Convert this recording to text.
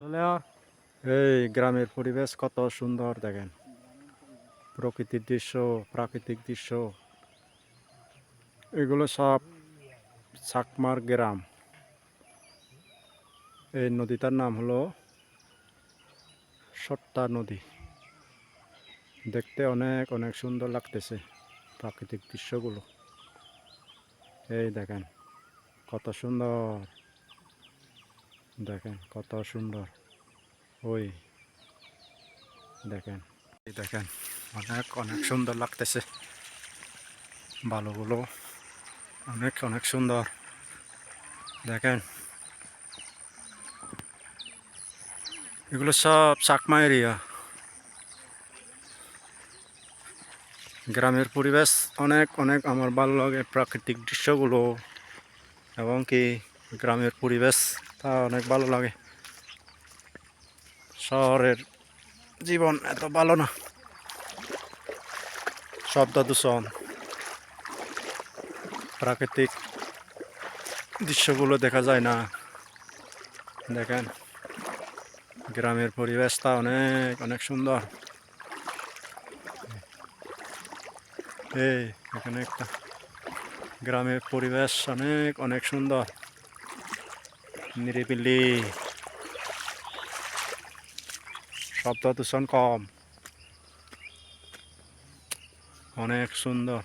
এই গ্রামের পরিবেশ কত সুন্দর দেখেন, প্রকৃতির দৃশ্য, প্রাকৃতিক দৃশ্য, এগুলো সব চাকমার গ্রাম। এই নদীটার নাম হলো সট্টা নদী। দেখতে অনেক অনেক সুন্দর লাগতেছে প্রাকৃতিক দৃশ্যগুলো। এই দেখেন কত সুন্দর, দেখেন কত সুন্দর। ওই দেখেন, এই দেখেন অনেক অনেক সুন্দর লাগতেছে, বালুগুলো অনেক অনেক সুন্দর। দেখেন এগুলো সব চাকমা এরিয়া। গ্রামের পরিবেশ অনেক অনেক আমার ভালো লাগে, প্রাকৃতিক দৃশ্যগুলো এবং কি গ্রামের পরিবেশ তা অনেক ভালো লাগে। শহরের জীবন এত ভালো না, শব্দ দূষণ, প্রাকৃতিক দৃশ্যগুলো দেখা যায় না। দেখেন গ্রামের পরিবেশটা অনেক অনেক সুন্দর। এই এখানে একটা গ্রামের পরিবেশ অনেক অনেক সুন্দর, নিরিবিলি, শব্দ দূষণ কম, অনেক সুন্দর।